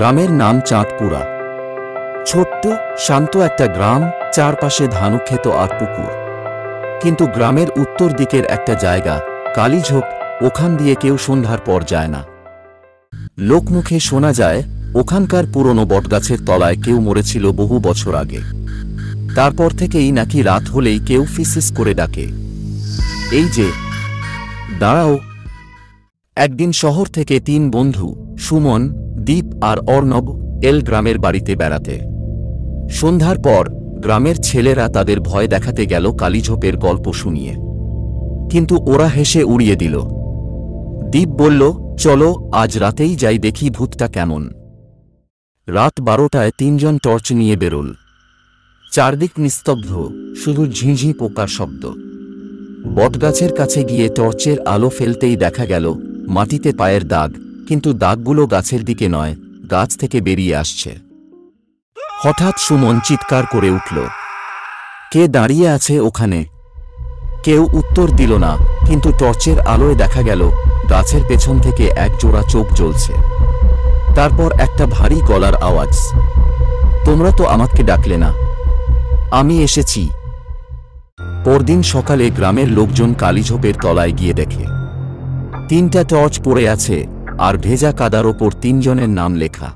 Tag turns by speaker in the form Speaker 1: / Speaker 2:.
Speaker 1: গ্রামের নাম চাঁদপুরা। ছোট্ট শান্ত একটা গ্রাম, চারপাশে ধানক্ষেত আর পুকুর। কিন্তু গ্রামের উত্তর দিকের একটা জায়গা কালীঝোপ, ওখান দিয়ে কেউ সন্ধ্যার পর যায় না। লোকমুখে শোনা যায় ওখানকার পুরনো বটগাছের তলায় কেউ মরেছিল বহু বছর আগে। তারপর থেকেই নাকি রাত হলেই কেউ ফিসফিস করে ডাকে, এই যে দাঁড়াও। একদিন শহর থেকে 3 বন্ধু সুমন, দীপ আর অর্ণব এল গ্রামের বাড়িতে বেড়াতে। সন্ধ্যার পর গ্রামের ছেলেরা তাদের ভয় দেখাতে গেল কালীঝোপের গল্প শুনিয়ে, কিন্তু ওরা হেসে উড়িয়ে দিল। দীপ বলল, চলো আজ রাতেই যাই, দেখি ভূতটা কেমন। রাত 12টায় 3 জন টর্চ নিয়ে বেরোল। চারদিক নিস্তব্ধ, শুধু ঝিঁঝি পোকার শব্দ। বটগাছের কাছে গিয়ে টর্চের আলো ফেলতেই দেখা গেল মাটিতে পায়ের দাগ, কিন্তু দাগগুলো গাছের দিকে নয়, গাছ থেকে বেরিয়ে আসছে। হঠাৎ সুমন চিৎকার করে উঠল, কে দাঁড়িয়ে আছে ওখানে? কেউ উত্তর দিল না, কিন্তু টর্চের আলোয় দেখা গেল গাছের পেছন থেকে এক জোড়া চোখ জ্বলছে। তারপর একটা ভারী গলার আওয়াজ, তোমরা তো আমাকে ডাকলে না, আমি এসেছি। পরদিন সকালে গ্রামের লোকজন কালীঝোপের তলায় গিয়ে দেখে 3টা টর্চ পড়ে আছে, আর ভেজা কাদার ওপর 3 জনের নাম লেখা।